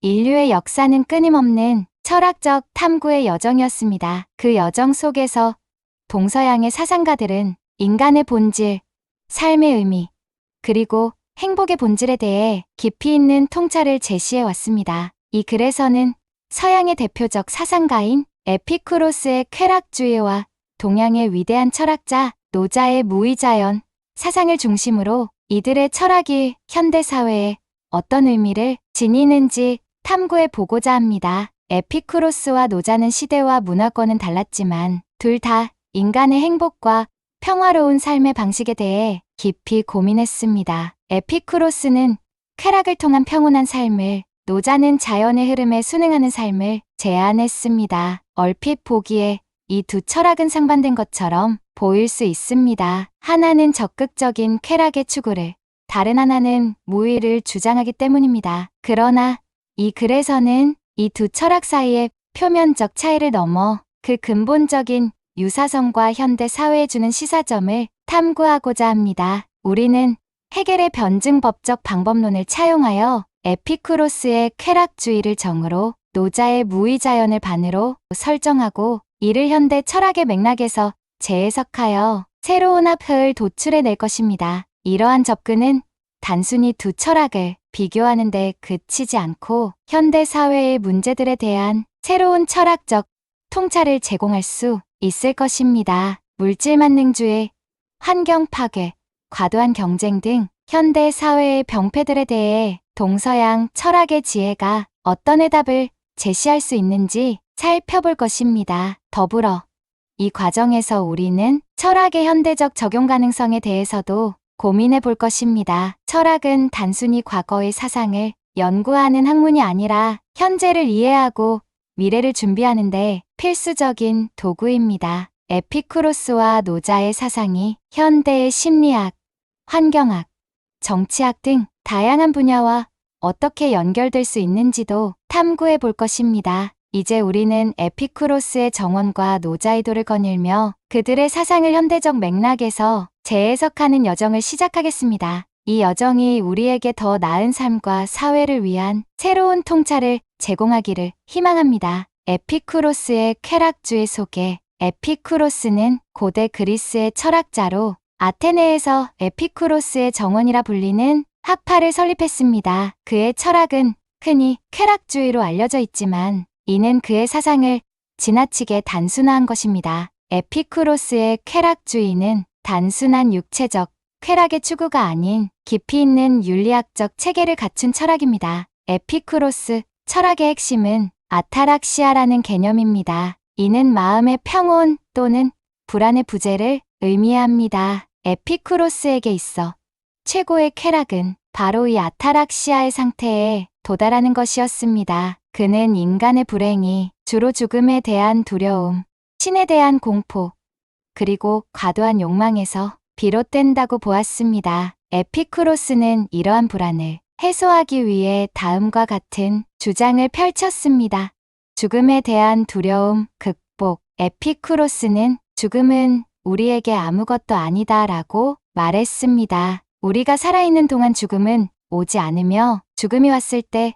인류의 역사는 끊임없는 철학적 탐구의 여정이었습니다. 그 여정 속에서 동서양의 사상가들은 인간의 본질, 삶의 의미, 그리고 행복의 본질에 대해 깊이 있는 통찰을 제시해 왔습니다. 이 글에서는 서양의 대표적 사상가인 에피쿠로스의 쾌락주의와 동양의 위대한 철학자 노자의 무의자연 사상을 중심으로 이들의 철학이 현대사회에 어떤 의미를 지니는지 탐구해 보고자 합니다. 에피쿠로스와 노자는 시대와 문화권은 달랐지만 둘 다 인간의 행복과 평화로운 삶의 방식에 대해 깊이 고민했습니다. 에피쿠로스는 쾌락을 통한 평온한 삶을, 노자는 자연의 흐름에 순응하는 삶을 제안했습니다. 얼핏 보기에 이 두 철학은 상반된 것처럼 보일 수 있습니다. 하나는 적극적인 쾌락의 추구를, 다른 하나는 무의를 주장하기 때문입니다. 그러나 이 글에서는 이 두 철학 사이의 표면적 차이를 넘어 그 근본적인 유사성과 현대 사회에 주는 시사점을 탐구하고자 합니다. 우리는 헤겔의 변증법적 방법론을 차용하여 에피쿠로스의 쾌락주의를 정으로 노자의 무의자연을 반으로 설정하고 이를 현대 철학의 맥락에서 재해석하여 새로운 합을 도출해낼 것입니다. 이러한 접근은 단순히 두 철학을 비교하는 데 그치지 않고 현대 사회의 문제들에 대한 새로운 철학적 통찰을 제공할 수 있을 것입니다. 물질만능주의, 환경 파괴, 과도한 경쟁 등 현대 사회의 병폐들에 대해 동서양 철학의 지혜가 어떤 해답을 제시할 수 있는지 살펴볼 것입니다. 더불어 이 과정에서 우리는 철학의 현대적 적용 가능성에 대해서도 고민해 볼 것입니다. 철학은 단순히 과거의 사상을 연구하는 학문이 아니라 현재를 이해하고 미래를 준비하는데 필수적인 도구입니다. 에피쿠로스와 노자의 사상이 현대의 심리학, 환경학, 정치학 등 다양한 분야와 어떻게 연결될 수 있는지도 탐구해 볼 것입니다. 이제 우리는 에피쿠로스의 정원과 노자의 도를 거닐며 그들의 사상을 현대적 맥락에서 재해석하는 여정을 시작하겠습니다. 이 여정이 우리에게 더 나은 삶과 사회를 위한 새로운 통찰을 제공하기를 희망합니다. 에피쿠로스의 쾌락주의 소개. 에피쿠로스는 고대 그리스의 철학자로 아테네에서 에피쿠로스의 정원이라 불리는 학파를 설립했습니다. 그의 철학은 흔히 쾌락주의로 알려져 있지만 이는 그의 사상을 지나치게 단순화한 것입니다. 에피쿠로스의 쾌락주의는 단순한 육체적 쾌락의 추구가 아닌 깊이 있는 윤리학적 체계를 갖춘 철학입니다. 에피쿠로스 철학의 핵심은 아타락시아라는 개념입니다. 이는 마음의 평온 또는 불안의 부재를 의미합니다. 에피쿠로스에게 있어 최고의 쾌락은 바로 이 아타락시아의 상태에 도달하는 것이었습니다. 그는 인간의 불행이 주로 죽음에 대한 두려움, 신에 대한 공포, 그리고 과도한 욕망에서 비롯된다고 보았습니다. 에피쿠로스는 이러한 불안을 해소하기 위해 다음과 같은 주장을 펼쳤습니다. 죽음에 대한 두려움, 극복. 에피쿠로스는 죽음은 우리에게 아무것도 아니다 라고 말했습니다. 우리가 살아있는 동안 죽음은 오지 않으며 죽음이 왔을 때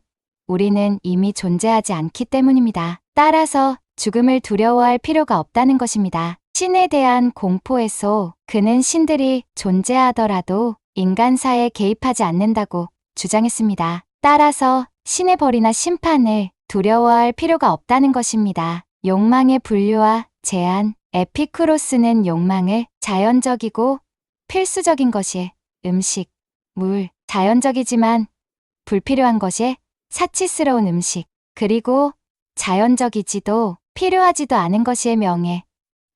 우리는 이미 존재하지 않기 때문입니다. 따라서 죽음을 두려워할 필요가 없다는 것입니다. 신에 대한 공포에서 그는 신들이 존재하더라도 인간사에 개입하지 않는다고 주장했습니다. 따라서 신의 벌이나 심판을 두려워할 필요가 없다는 것입니다. 욕망의 분류와 제한. 에피쿠로스는 욕망을 자연적이고 필수적인 것이 음식, 물, 자연적이지만 불필요한 것이 사치스러운 음식, 그리고 자연적이지도 필요하지도 않은 것의 명예,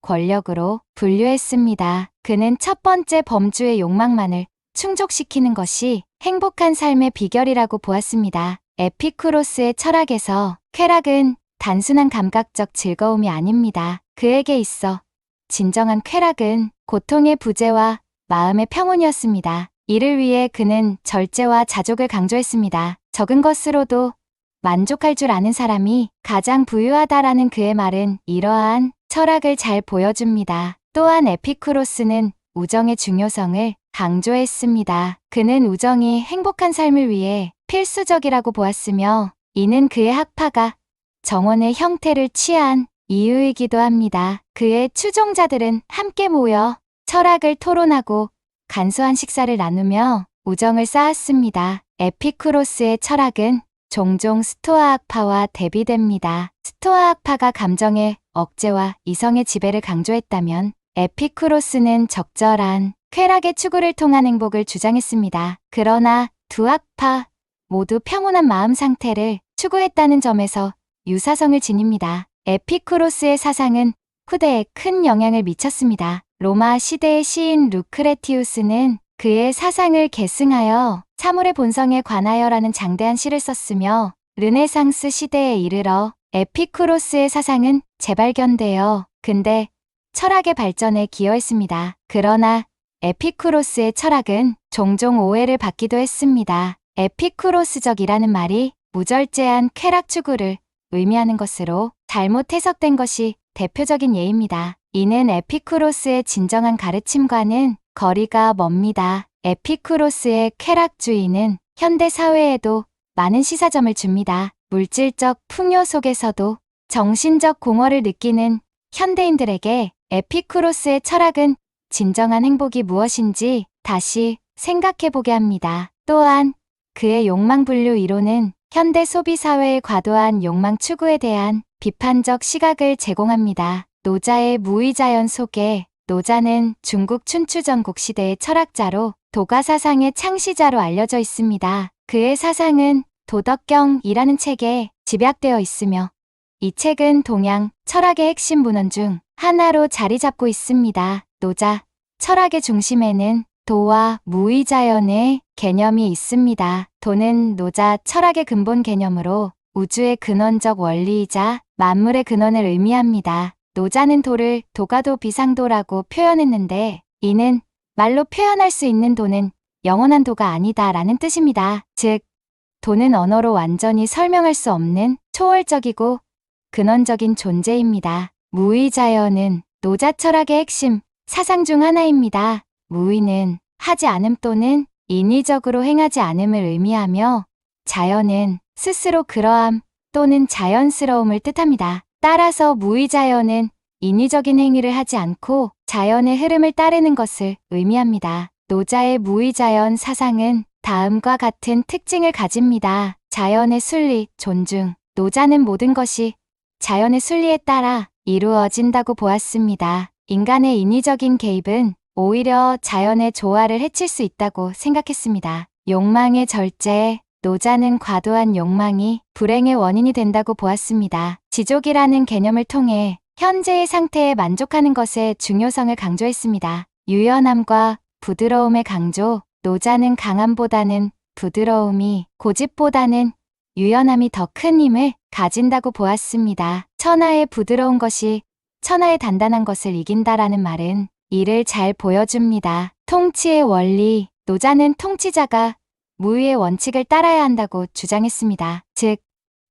권력으로 분류했습니다. 그는 첫 번째 범주의 욕망만을 충족시키는 것이 행복한 삶의 비결이라고 보았습니다. 에피쿠로스의 철학에서 쾌락은 단순한 감각적 즐거움이 아닙니다. 그에게 있어 진정한 쾌락은 고통의 부재와 마음의 평온이었습니다. 이를 위해 그는 절제와 자족을 강조했습니다. 적은 것으로도 만족할 줄 아는 사람이 가장 부유하다라는 그의 말은 이러한 철학을 잘 보여줍니다. 또한 에피쿠로스는 우정의 중요성을 강조했습니다. 그는 우정이 행복한 삶을 위해 필수적이라고 보았으며 이는 그의 학파가 정원의 형태를 취한 이유이기도 합니다. 그의 추종자들은 함께 모여 철학을 토론하고 간소한 식사를 나누며 우정을 쌓았습니다. 에피쿠로스의 철학은 종종 스토아 학파와 대비됩니다. 스토아 학파가 감정의 억제와 이성의 지배를 강조했다면 에피쿠로스는 적절한 쾌락의 추구를 통한 행복을 주장했습니다. 그러나 두 학파 모두 평온한 마음 상태를 추구했다는 점에서 유사성을 지닙니다. 에피쿠로스의 사상은 후대에 큰 영향을 미쳤습니다. 로마 시대의 시인 루크레티우스는 그의 사상을 계승하여 사물의 본성에 관하여라는 장대한 시를 썼으며 르네상스 시대에 이르러 에피쿠로스의 사상은 재발견되어 근대 철학의 발전에 기여했습니다. 그러나 에피쿠로스의 철학은 종종 오해를 받기도 했습니다. 에피쿠로스적이라는 말이 무절제한 쾌락 추구를 의미하는 것으로 잘못 해석된 것이 대표적인 예입니다. 이는 에피쿠로스의 진정한 가르침과는 거리가 멉니다. 에피쿠로스의 쾌락주의는 현대 사회에도 많은 시사점을 줍니다. 물질적 풍요 속에서도 정신적 공허를 느끼는 현대인들에게 에피쿠로스의 철학은 진정한 행복이 무엇인지 다시 생각해보게 합니다. 또한 그의 욕망분류 이론은 현대 소비사회의 과도한 욕망 추구에 대한 비판적 시각을 제공합니다. 노자의 무의자연 속에 노자는 중국 춘추전국 시대의 철학자로 도가사상의 창시자로 알려져 있습니다. 그의 사상은 도덕경이라는 책에 집약되어 있으며 이 책은 동양 철학의 핵심 문헌 중 하나로 자리 잡고 있습니다. 노자 철학의 중심에는 도와 무의자연의 개념이 있습니다. 도는 노자 철학의 근본 개념으로 우주의 근원적 원리이자 만물의 근원을 의미합니다. 노자는 도를 도가도 비상도라고 표현했는데 이는 말로 표현할 수 있는 도는 영원한 도가 아니다라는 뜻입니다. 즉, 도는 언어로 완전히 설명할 수 없는 초월적이고 근원적인 존재입니다. 무의자연은 노자 철학의 핵심 사상 중 하나입니다. 무의는 하지 않음 또는 인위적으로 행하지 않음을 의미하며 자연은 스스로 그러함 또는 자연스러움을 뜻합니다. 따라서 무의자연은 인위적인 행위를 하지 않고 자연의 흐름을 따르는 것을 의미합니다. 노자의 무의자연 사상은 다음과 같은 특징을 가집니다. 자연의 순리, 존중. 노자는 모든 것이 자연의 순리에 따라 이루어진다고 보았습니다. 인간의 인위적인 개입은 오히려 자연의 조화를 해칠 수 있다고 생각했습니다. 욕망의 절제. 노자는 과도한 욕망이 불행의 원인이 된다고 보았습니다. 지족이라는 개념을 통해 현재의 상태에 만족하는 것의 중요성을 강조했습니다. 유연함과 부드러움의 강조. 노자는 강함보다는 부드러움이, 고집보다는 유연함이 더 큰 힘을 가진다고 보았습니다. 천하의 부드러운 것이 천하의 단단한 것을 이긴다라는 말은 이를 잘 보여줍니다. 통치의 원리. 노자는 통치자가 무의의 원칙을 따라야 한다고 주장했습니다. 즉,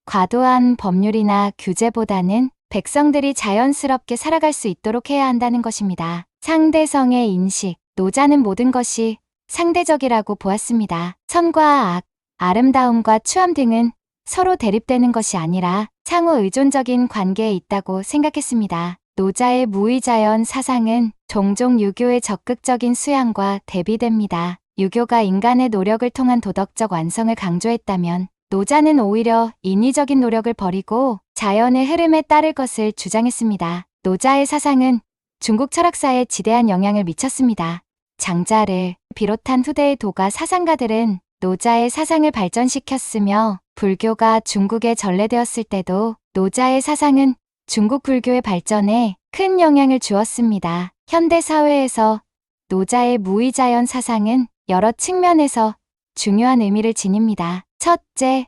과도한 법률이나 규제보다는 백성들이 자연스럽게 살아갈 수 있도록 해야 한다는 것입니다. 상대성의 인식. 노자는 모든 것이 상대적이라고 보았습니다. 선과 악, 아름다움과 추함 등은 서로 대립되는 것이 아니라 상호 의존적인 관계에 있다고 생각했습니다. 노자의 무의자연 사상은 종종 유교의 적극적인 수양과 대비됩니다. 유교가 인간의 노력을 통한 도덕적 완성을 강조했다면 노자는 오히려 인위적인 노력을 버리고 자연의 흐름에 따를 것을 주장했습니다. 노자의 사상은 중국 철학사에 지대한 영향을 미쳤습니다. 장자를 비롯한 후대의 도가 사상가들은 노자의 사상을 발전시켰으며 불교가 중국에 전래되었을 때도 노자의 사상은 중국 불교의 발전에 큰 영향을 주었습니다. 현대 사회에서 노자의 무의자연 사상은 여러 측면에서 중요한 의미를 지닙니다. 첫째,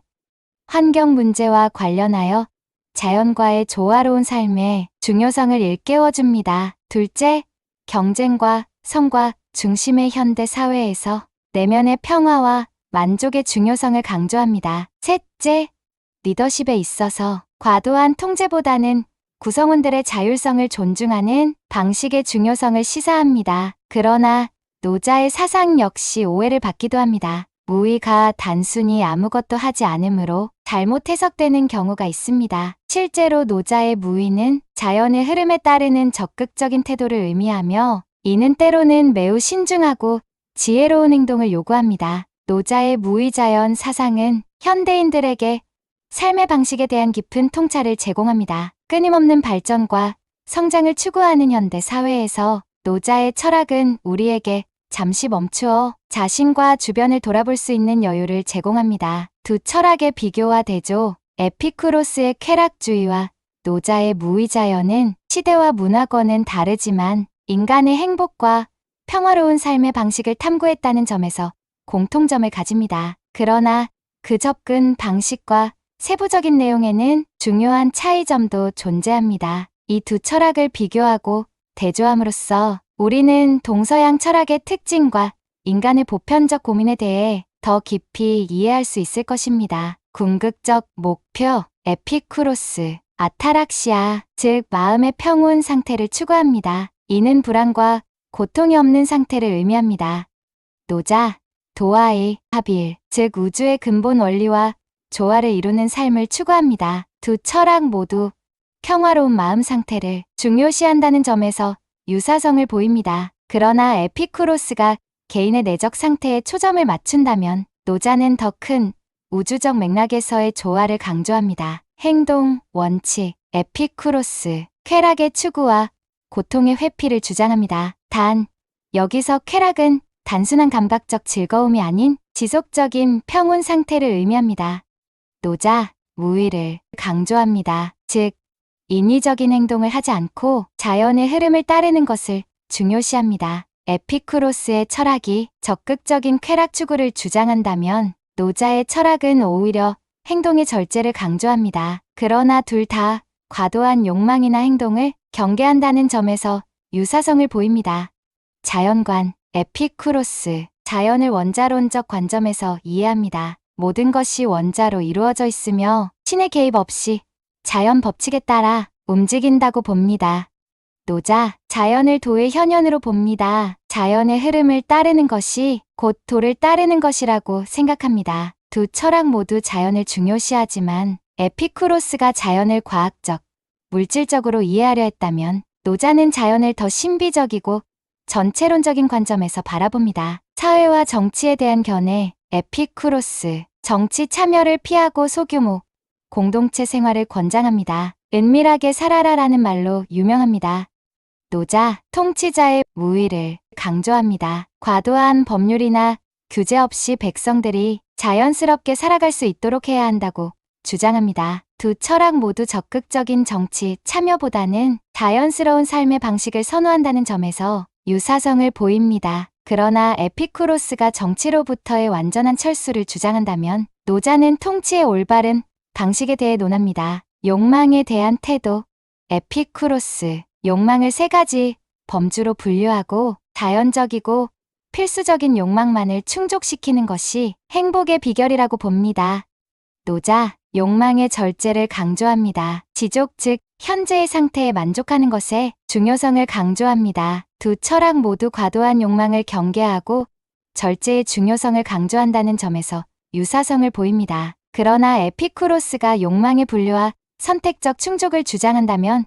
환경 문제와 관련하여 자연과의 조화로운 삶의 중요성을 일깨워줍니다. 둘째, 경쟁과 성과 중심의 현대 사회에서 내면의 평화와 만족의 중요성을 강조합니다. 셋째, 리더십에 있어서 과도한 통제보다는 구성원들의 자율성을 존중하는 방식의 중요성을 시사합니다. 그러나 노자의 사상 역시 오해를 받기도 합니다. 무의가 단순히 아무것도 하지 않으므로 잘못 해석되는 경우가 있습니다. 실제로 노자의 무의는 자연의 흐름에 따르는 적극적인 태도를 의미하며 이는 때로는 매우 신중하고 지혜로운 행동을 요구합니다. 노자의 무의자연 사상은 현대인들에게 삶의 방식에 대한 깊은 통찰을 제공합니다. 끊임없는 발전과 성장을 추구하는 현대 사회에서 노자의 철학은 우리에게 잠시 멈추어 자신과 주변을 돌아볼 수 있는 여유를 제공합니다. 두 철학의 비교와 대조, 에피쿠로스의 쾌락주의와 노자의 무의자연은 시대와 문화권은 다르지만 인간의 행복과 평화로운 삶의 방식을 탐구했다는 점에서 공통점을 가집니다. 그러나 그 접근 방식과 세부적인 내용에는 중요한 차이점도 존재합니다. 이 두 철학을 비교하고 대조함으로써 우리는 동서양 철학의 특징과 인간의 보편적 고민에 대해 더 깊이 이해할 수 있을 것입니다. 궁극적 목표, 에피쿠로스, 아타락시아, 즉 마음의 평온 상태를 추구합니다. 이는 불안과 고통이 없는 상태를 의미합니다. 노자, 도하의 합일, 즉 우주의 근본 원리와 조화를 이루는 삶을 추구합니다. 두 철학 모두 평화로운 마음 상태를 중요시한다는 점에서 유사성을 보입니다. 그러나 에피쿠로스가 개인의 내적 상태에 초점을 맞춘다면 노자는 더 큰 우주적 맥락에서의 조화를 강조합니다. 행동, 원칙, 에피쿠로스, 쾌락의 추구와 고통의 회피를 주장합니다. 단, 여기서 쾌락은 단순한 감각적 즐거움이 아닌 지속적인 평온 상태를 의미합니다. 노자, 무의를 강조합니다. 즉, 인위적인 행동을 하지 않고 자연의 흐름을 따르는 것을 중요시합니다. 에피쿠로스의 철학이 적극적인 쾌락 추구를 주장한다면 노자의 철학은 오히려 행동의 절제를 강조합니다. 그러나 둘 다 과도한 욕망이나 행동을 경계한다는 점에서 유사성을 보입니다. 자연관, 에피쿠로스, 자연을 원자론적 관점에서 이해합니다. 모든 것이 원자로 이루어져 있으며 신의 개입 없이 자연 법칙에 따라 움직인다고 봅니다. 노자, 자연을 도의 현현으로 봅니다. 자연의 흐름을 따르는 것이 곧 도를 따르는 것이라고 생각합니다. 두 철학 모두 자연을 중요시하지만 에피쿠로스가 자연을 과학적, 물질적으로 이해하려 했다면 노자는 자연을 더 신비적이고 전체론적인 관점에서 바라봅니다. 사회와 정치에 대한 견해, 에피쿠로스, 정치 참여를 피하고 소규모 공동체 생활을 권장합니다. 은밀하게 살아라라는 말로 유명합니다. 노자, 통치자의 무의를 강조합니다. 과도한 법률이나 규제 없이 백성들이 자연스럽게 살아갈 수 있도록 해야 한다고 주장합니다. 두 철학 모두 적극적인 정치 참여보다는 자연스러운 삶의 방식을 선호한다는 점에서 유사성을 보입니다. 그러나 에피쿠로스가 정치로부터의 완전한 철수를 주장한다면 노자는 통치의 올바른 방식에 대해 논합니다. 욕망에 대한 태도, 에피쿠로스, 욕망을 세 가지 범주로 분류하고 자연적이고 필수적인 욕망만을 충족시키는 것이 행복의 비결이라고 봅니다. 노자, 욕망의 절제를 강조합니다. 지족 즉 현재의 상태에 만족하는 것의 중요성을 강조합니다. 두 철학 모두 과도한 욕망을 경계하고 절제의 중요성을 강조한다는 점에서 유사성을 보입니다. 그러나 에피쿠로스가 욕망의 분류와 선택적 충족을 주장한다면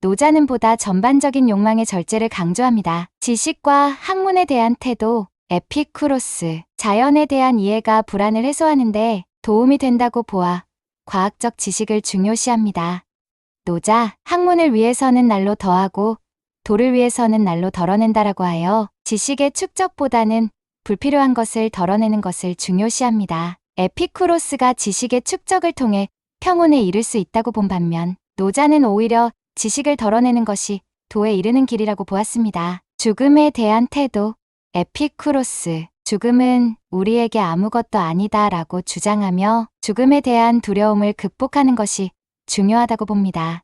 노자는 보다 전반적인 욕망의 절제를 강조합니다. 지식과 학문에 대한 태도, 에피쿠로스, 자연에 대한 이해가 불안을 해소하는데 도움이 된다고 보아 과학적 지식을 중요시합니다. 노자, 학문을 위해서는 날로 더하고 도를 위해서는 날로 덜어낸다라고 하여 지식의 축적보다는 불필요한 것을 덜어내는 것을 중요시합니다. 에피쿠로스가 지식의 축적을 통해 평온에 이를 수 있다고 본 반면 노자는 오히려 지식을 덜어내는 것이 도에 이르는 길이라고 보았습니다. 죽음에 대한 태도, 에피쿠로스, 죽음은 우리에게 아무것도 아니다 라고 주장하며 죽음에 대한 두려움을 극복하는 것이 중요하다고 봅니다.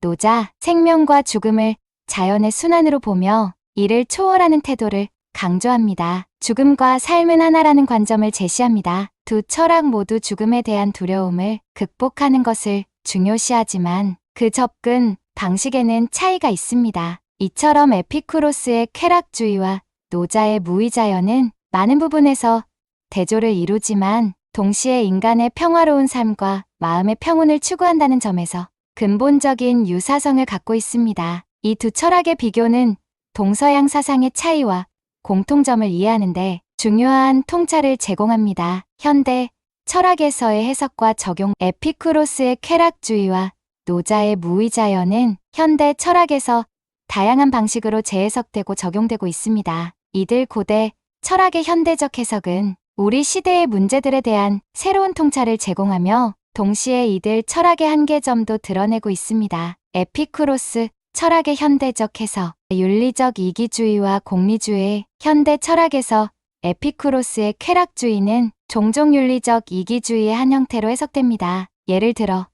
노자, 생명과 죽음을 자연의 순환으로 보며 이를 초월하는 태도를 강조합니다. 죽음과 삶은 하나라는 관점을 제시합니다. 두 철학 모두 죽음에 대한 두려움을 극복하는 것을 중요시하지만 그 접근 방식에는 차이가 있습니다. 이처럼 에피쿠로스의 쾌락주의와 노자의 무의자연은 많은 부분에서 대조를 이루지만 동시에 인간의 평화로운 삶과 마음의 평온을 추구한다는 점에서 근본적인 유사성을 갖고 있습니다. 이 두 철학의 비교는 동서양 사상의 차이와 공통점을 이해하는데 중요한 통찰을 제공합니다. 현대 철학에서의 해석과 적용. 에피쿠로스의 쾌락주의와 노자의 무의자연은 현대 철학에서 다양한 방식으로 재해석되고 적용되고 있습니다. 이들 고대 철학의 현대적 해석은 우리 시대의 문제들에 대한 새로운 통찰을 제공하며 동시에 이들 철학의 한계점도 드러내고 있습니다. 에피쿠로스 철학의 현대적 해석. 윤리적 이기주의와 공리주의. 현대 철학에서 에피쿠로스의 쾌락주의는 종종 윤리적 이기주의의 한 형태로 해석됩니다. 예를 들어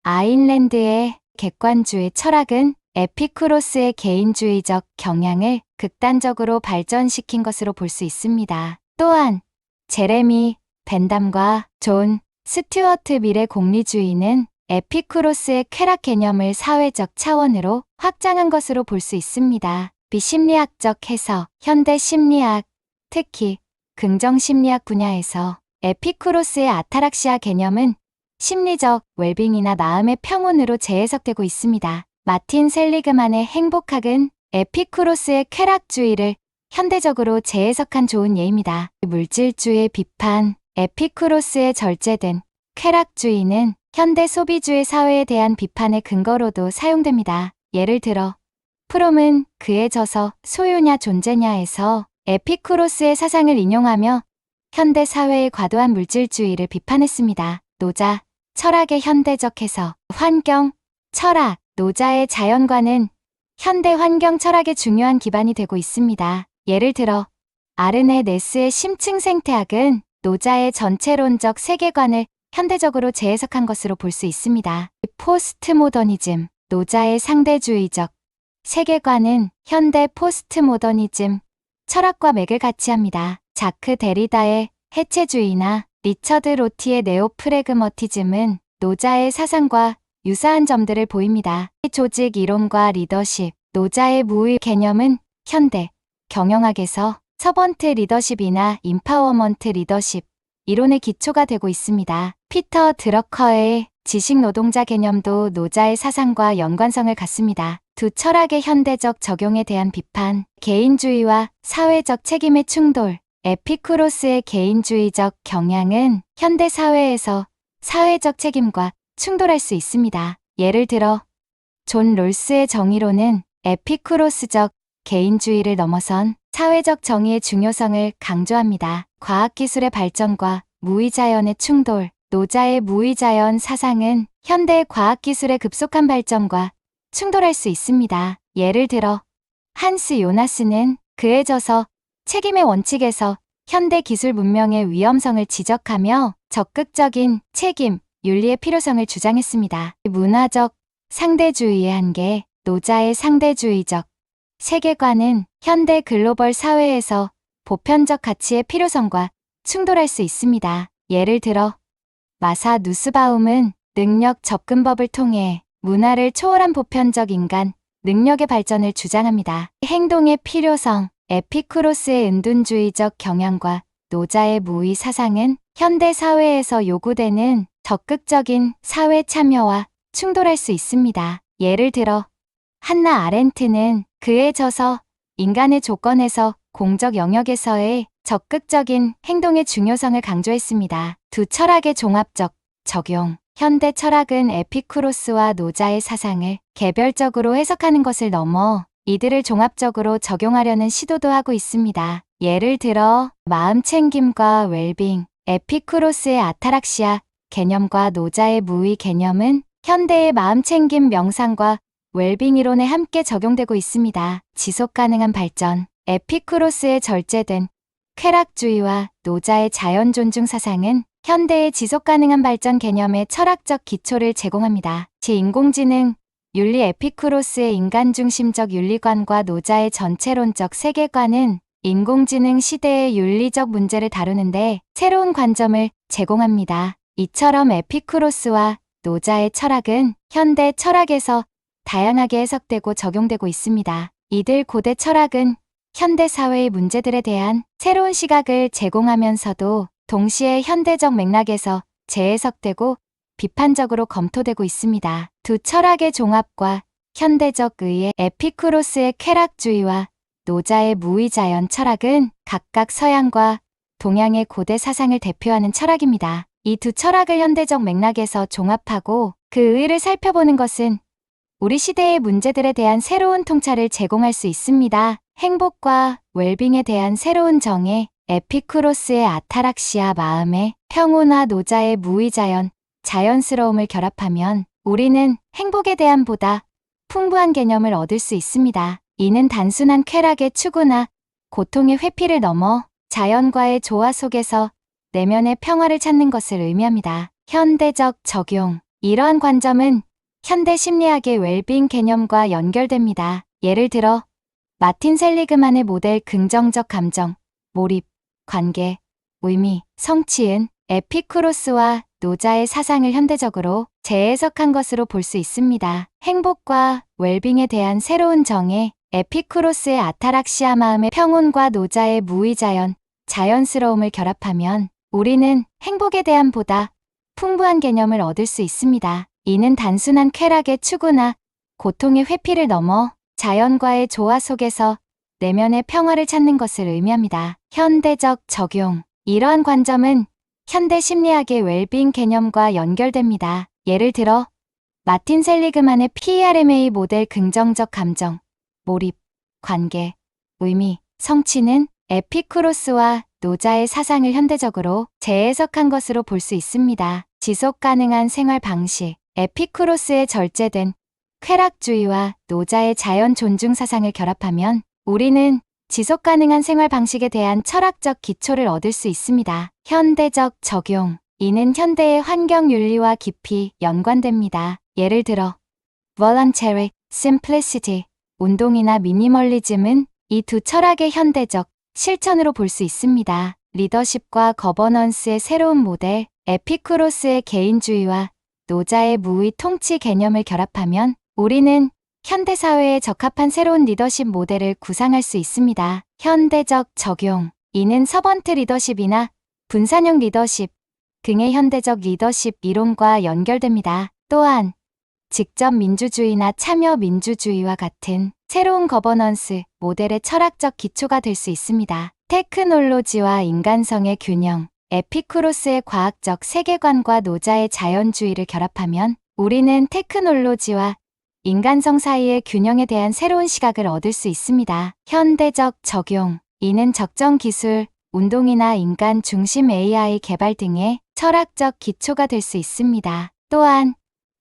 아인랜드의 객관주의 철학은 에피쿠로스의 개인주의적 경향을 극단적으로 발전시킨 것으로 볼 수 있습니다. 또한 제레미 벤담과 존 스튜어트 밀의 공리주의는 에피쿠로스의 쾌락 개념을 사회적 차원으로 확장한 것으로 볼 수 있습니다. 비심리학적 해석. 현대 심리학, 특히 긍정심리학 분야에서 에피쿠로스의 아타락시아 개념은 심리적 웰빙이나 마음의 평온으로 재해석되고 있습니다. 마틴 셀리그만의 행복학은 에피쿠로스의 쾌락주의를 현대적으로 재해석한 좋은 예입니다. 물질주의 비판. 에피쿠로스의 절제된 쾌락주의는 현대 소비주의 사회에 대한 비판의 근거로도 사용됩니다. 예를 들어 프롬은 그의 저서 소유냐 존재냐에서 에피쿠로스의 사상을 인용하며 현대 사회의 과도한 물질주의를 비판했습니다. 노자 철학의 현대적 해석. 환경 철학. 노자의 자연관은 현대 환경 철학의 중요한 기반이 되고 있습니다. 예를 들어 아르네 네스의 심층 생태학은 노자의 전체론적 세계관을 현대적으로 재해석한 것으로 볼 수 있습니다. 포스트모더니즘. 노자의 상대주의적 세계관은 현대 포스트모더니즘 철학과 맥을 같이 합니다. 자크 데리다의 해체주의나 리처드 로티의 네오프레그머티즘은 노자의 사상과 유사한 점들을 보입니다. 조직 이론과 리더십. 노자의 무의 개념은 현대 경영학에서 서번트 리더십이나 임파워먼트 리더십 이론의 기초가 되고 있습니다. 피터 드러커의 지식 노동자 개념도 노자의 사상과 연관성을 갖습니다. 두 철학의 현대적 적용에 대한 비판. 개인주의와 사회적 책임의 충돌. 에피쿠로스의 개인주의적 경향은 현대 사회에서 사회적 책임과 충돌할 수 있습니다. 예를 들어 존 롤스의 정의론은 에피쿠로스적 개인주의를 넘어선 사회적 정의의 중요성을 강조합니다. 과학기술의 발전과 무의자연의 충돌. 노자의 무의자연 사상은 현대의 과학기술의 급속한 발전과 충돌할 수 있습니다. 예를 들어 한스 요나스는 그의 저서 책임의 원칙에서 현대 기술 문명의 위험성을 지적하며 적극적인 책임, 윤리의 필요성을 주장했습니다. 문화적 상대주의의 한계. 노자의 상대주의적 세계관은 현대 글로벌 사회에서 보편적 가치의 필요성과 충돌할 수 있습니다. 예를 들어 마사 누스바움은 능력 접근법을 통해 문화를 초월한 보편적 인간 능력의 발전을 주장합니다. 행동의 필요성. 에피쿠로스의 은둔주의적 경향과 노자의 무의 사상은 현대 사회에서 요구되는 적극적인 사회 참여와 충돌할 수 있습니다. 예를 들어 한나 아렌트는 그의 저서 인간의 조건에서 공적 영역에서의 적극적인 행동의 중요성을 강조했습니다. 두 철학의 종합적 적용. 현대 철학은 에피쿠로스와 노자의 사상을 개별적으로 해석하는 것을 넘어 이들을 종합적으로 적용하려는 시도도 하고 있습니다. 예를 들어 마음챙김과 웰빙. 에피쿠로스의 아타락시아 개념과 노자의 무의 개념은 현대의 마음챙김 명상과 웰빙 이론에 함께 적용되고 있습니다. 지속가능한 발전. 에피쿠로스의 절제된 쾌락주의와 노자의 자연존중 사상은 현대의 지속가능한 발전 개념의 철학적 기초를 제공합니다. 제 인공지능 윤리. 에피쿠로스의 인간중심적 윤리관과 노자의 전체론적 세계관은 인공지능 시대의 윤리적 문제를 다루는데 새로운 관점을 제공합니다. 이처럼 에피쿠로스와 노자의 철학은 현대 철학에서 다양하게 해석되고 적용되고 있습니다. 이들 고대 철학은 현대 사회의 문제들에 대한 새로운 시각을 제공하면서도 동시에 현대적 맥락에서 재해석되고 비판적으로 검토되고 있습니다. 두 철학의 종합과 현대적 의의 에피쿠로스의 쾌락주의와 노자의 무의자연 철학은 각각 서양과 동양의 고대 사상을 대표하는 철학입니다. 이 두 철학을 현대적 맥락에서 종합하고 그 의의를 살펴보는 것은 우리 시대의 문제들에 대한 새로운 통찰을 제공할 수 있습니다. 행복과 웰빙에 대한 새로운 정의, 에피쿠로스의 아타락시아 마음의 평온과 노자의 무의자연, 자연스러움을 결합하면 우리는 행복에 대한 보다 풍부한 개념을 얻을 수 있습니다. 이는 단순한 쾌락의 추구나 고통의 회피를 넘어 자연과의 조화 속에서 내면의 평화를 찾는 것을 의미합니다. 현대적 적용. 이러한 관점은 현대 심리학의 웰빙 개념과 연결됩니다. 예를 들어 마틴 셀리그만의 모델 긍정적 감정, 몰입, 관계, 의미, 성취은 에피쿠로스와 노자의 사상을 현대적으로 재해석한 것으로 볼 수 있습니다. 행복과 웰빙에 대한 새로운 정의, 에피쿠로스의 아타락시아 마음의 평온과 노자의 무의자연, 자연스러움을 결합하면 우리는 행복에 대한 보다 풍부한 개념을 얻을 수 있습니다. 이는 단순한 쾌락의 추구나 고통의 회피를 넘어 자연과의 조화 속에서 내면의 평화를 찾는 것을 의미합니다. 현대적 적용. 이러한 관점은 현대 심리학의 웰빙 개념과 연결됩니다. 예를 들어 마틴 셀리그만의 PRMA 모델 긍정적 감정, 몰입, 관계, 의미, 성취는 에피쿠로스와 노자의 사상을 현대적으로 재해석한 것으로 볼 수 있습니다. 지속 가능한 생활 방식. 에피쿠로스의 절제된 쾌락주의와 노자의 자연 존중 사상을 결합하면 우리는 지속 가능한 생활 방식에 대한 철학적 기초를 얻을 수 있습니다. 현대적 적용. 이는 현대의 환경 윤리와 깊이 연관됩니다. 예를 들어 voluntary, simplicity, 운동이나 미니멀리즘은 이 두 철학의 현대적 실천으로 볼 수 있습니다. 리더십과 거버넌스의 새로운 모델, 에피쿠로스의 개인주의와 노자의 무의 통치 개념을 결합하면 우리는 현대사회에 적합한 새로운 리더십 모델을 구상할 수 있습니다. 현대적 적용. 이는 서번트 리더십이나 분산형 리더십 등의 현대적 리더십 이론과 연결됩니다. 또한 직접 민주주의나 참여 민주주의와 같은 새로운 거버넌스 모델의 철학적 기초가 될 수 있습니다. 테크놀로지와 인간성의 균형. 에피쿠로스의 과학적 세계관과 노자의 자연주의를 결합하면 우리는 테크놀로지와 인간성 사이의 균형에 대한 새로운 시각을 얻을 수 있습니다. 현대적 적용. 이는 적정 기술, 운동이나 인간 중심 AI 개발 등의 철학적 기초가 될 수 있습니다. 또한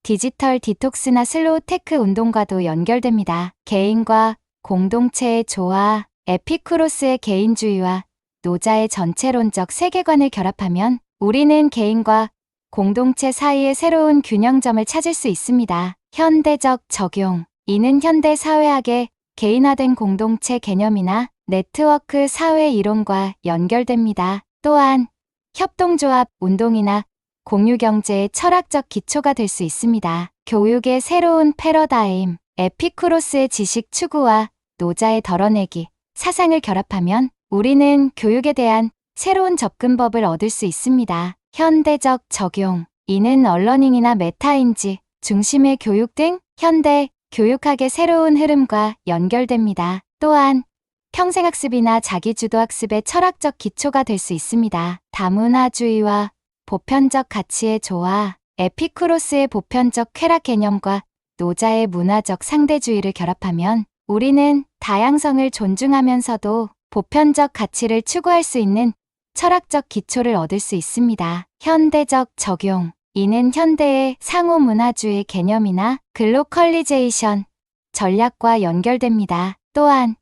디지털 디톡스나 슬로우 테크 운동과도 연결됩니다. 개인과 공동체의 조화, 에피쿠로스의 개인주의와 노자의 전체론적 세계관을 결합하면 우리는 개인과 공동체 사이의 새로운 균형점을 찾을 수 있습니다. 현대적 적용. 이는 현대 사회학의 개인화된 공동체 개념이나 네트워크 사회 이론과 연결됩니다. 또한 협동조합, 운동이나 공유경제의 철학적 기초가 될 수 있습니다. 교육의 새로운 패러다임, 에피쿠로스의 지식 추구와 노자의 덜어내기, 사상을 결합하면 우리는 교육에 대한 새로운 접근법을 얻을 수 있습니다. 현대적 적용. 이는 언러닝이나 메타인지, 중심의 교육 등 현대 교육학의 새로운 흐름과 연결됩니다. 또한 평생학습이나 자기주도학습의 철학적 기초가 될 수 있습니다. 다문화주의와 보편적 가치의 조화, 에피쿠로스의 보편적 쾌락 개념과 노자의 문화적 상대주의를 결합하면 우리는 다양성을 존중하면서도 보편적 가치를 추구할 수 있는 철학적 기초를 얻을 수 있습니다. 현대적 적용. 이는 현대의 상호문화주의 개념이나 글로컬리제이션 전략과 연결됩니다. 또한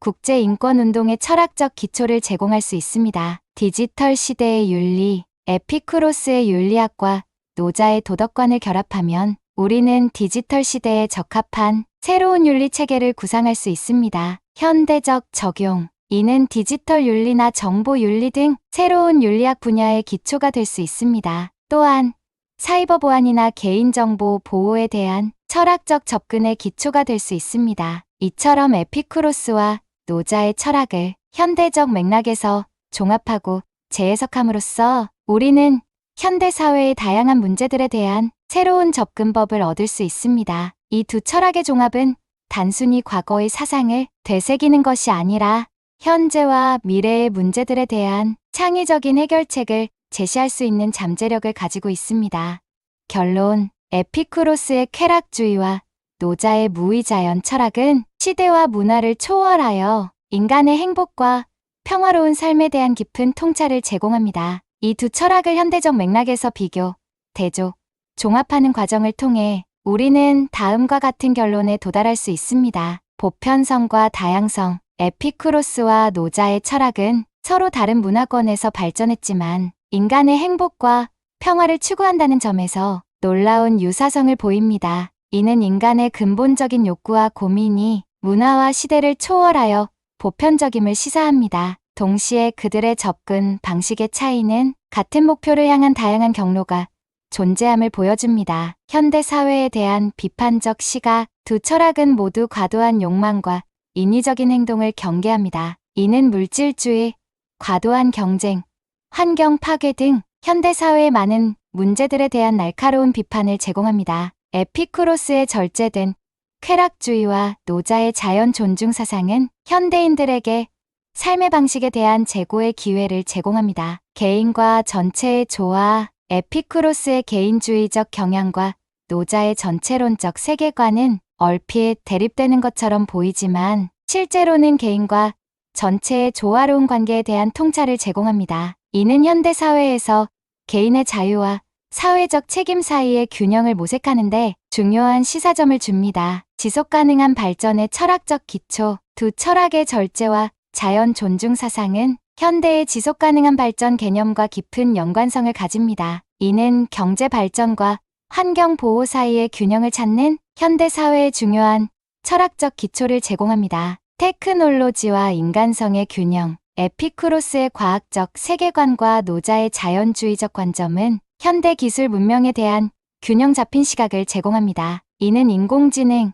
국제인권운동의 철학적 기초를 제공할 수 있습니다. 디지털 시대의 윤리, 에피쿠로스의 윤리학과 노자의 도덕관을 결합하면 우리는 디지털 시대에 적합한 새로운 윤리 체계를 구상할 수 있습니다. 현대적 적용. 이는 디지털 윤리나 정보 윤리 등 새로운 윤리학 분야의 기초가 될 수 있습니다. 또한 사이버 보안이나 개인정보 보호에 대한 철학적 접근의 기초가 될 수 있습니다. 이처럼 에피쿠로스와 노자의 철학을 현대적 맥락에서 종합하고 재해석함으로써 우리는 현대 사회의 다양한 문제들에 대한 새로운 접근법을 얻을 수 있습니다. 이 두 철학의 종합은 단순히 과거의 사상을 되새기는 것이 아니라 현재와 미래의 문제들에 대한 창의적인 해결책을 제시할 수 있는 잠재력을 가지고 있습니다. 결론, 에피쿠로스의 쾌락주의와 노자의 무의자연 철학은 시대와 문화를 초월하여 인간의 행복과 평화로운 삶에 대한 깊은 통찰을 제공합니다. 이 두 철학을 현대적 맥락에서 비교, 대조, 종합하는 과정을 통해 우리는 다음과 같은 결론에 도달할 수 있습니다. 보편성과 다양성, 에피쿠로스와 노자의 철학은 서로 다른 문화권에서 발전했지만 인간의 행복과 평화를 추구한다는 점에서 놀라운 유사성을 보입니다. 이는 인간의 근본적인 욕구와 고민이 문화와 시대를 초월하여 보편적임을 시사합니다. 동시에 그들의 접근 방식의 차이는 같은 목표를 향한 다양한 경로가 존재함을 보여줍니다. 현대 사회에 대한 비판적 시각, 두 철학은 모두 과도한 욕망과 인위적인 행동을 경계합니다. 이는 물질주의, 과도한 경쟁, 환경 파괴 등 현대 사회의 많은 문제들에 대한 날카로운 비판을 제공합니다. 에피쿠로스의 절제된 쾌락주의와 노자의 자연 존중 사상은 현대인들에게 삶의 방식에 대한 재고의 기회를 제공합니다. 개인과 전체의 조화, 에피쿠로스의 개인주의적 경향과 노자의 전체론적 세계관은 얼핏 대립되는 것처럼 보이지만 실제로는 개인과 전체의 조화로운 관계에 대한 통찰을 제공합니다. 이는 현대 사회에서 개인의 자유와 사회적 책임 사이의 균형을 모색하는데 중요한 시사점을 줍니다. 지속가능한 발전의 철학적 기초, 두 철학의 절제와 자연 존중 사상은 현대의 지속가능한 발전 개념과 깊은 연관성을 가집니다. 이는 경제 발전과 환경 보호 사이의 균형을 찾는 현대 사회의 중요한 철학적 기초를 제공합니다. 테크놀로지와 인간성의 균형, 에피쿠로스의 과학적 세계관과 노자의 자연주의적 관점은 현대 기술 문명에 대한 균형 잡힌 시각을 제공합니다. 이는 인공지능,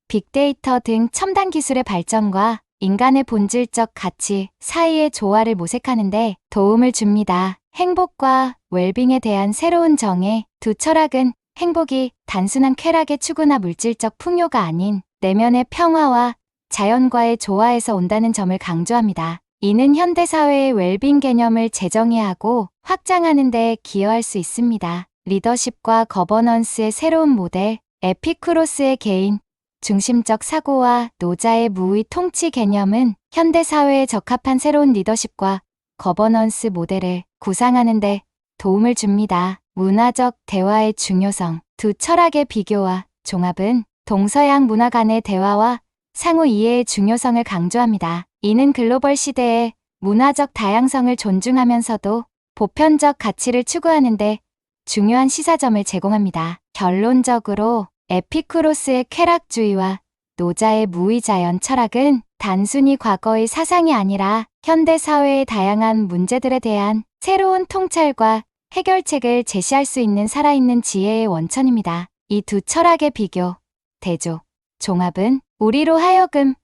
빅데이터 등 첨단 기술의 발전과 인간의 본질적 가치 사이의 조화를 모색하는 데 도움을 줍니다. 행복과 웰빙에 대한 새로운 정의, 두 철학은 행복이 단순한 쾌락의 추구나 물질적 풍요가 아닌 내면의 평화와 자연과의 조화에서 온다는 점을 강조합니다. 이는 현대 사회의 웰빙 개념을 재정의하고 확장하는 데 기여할 수 있습니다. 리더십과 거버넌스의 새로운 모델, 에피쿠로스의 개인 중심적 사고와 노자의 무의 통치 개념은 현대 사회에 적합한 새로운 리더십과 거버넌스 모델을 구상하는 데 도움을 줍니다. 문화적 대화의 중요성, 두 철학의 비교와 종합은 동서양 문화 간의 대화와 상호 이해의 중요성을 강조합니다. 이는 글로벌 시대의 문화적 다양성을 존중하면서도 보편적 가치를 추구하는데 중요한 시사점을 제공합니다. 결론적으로 에피쿠로스의 쾌락주의와 노자의 무의자연 철학은 단순히 과거의 사상이 아니라 현대 사회의 다양한 문제들에 대한 새로운 통찰과 해결책을 제시할 수 있는 살아있는 지혜의 원천입니다. 이 두 철학의 비교, 대조, 종합은 우리로 하여금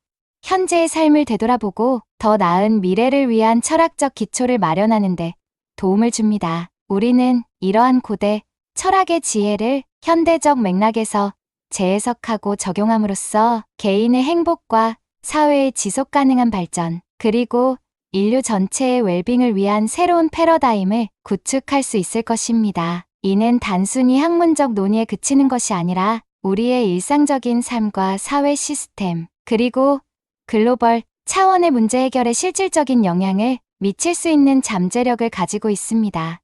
현재의 삶을 되돌아보고 더 나은 미래를 위한 철학적 기초를 마련하는 데 도움을 줍니다. 우리는 이러한 고대 철학의 지혜를 현대적 맥락에서 재해석하고 적용함으로써 개인의 행복과 사회의 지속가능한 발전, 그리고 인류 전체의 웰빙을 위한 새로운 패러다임을 구축할 수 있을 것입니다. 이는 단순히 학문적 논의에 그치는 것이 아니라 우리의 일상적인 삶과 사회 시스템, 그리고 글로벌 차원의 문제 해결에 실질적인 영향을 미칠 수 있는 잠재력을 가지고 있습니다.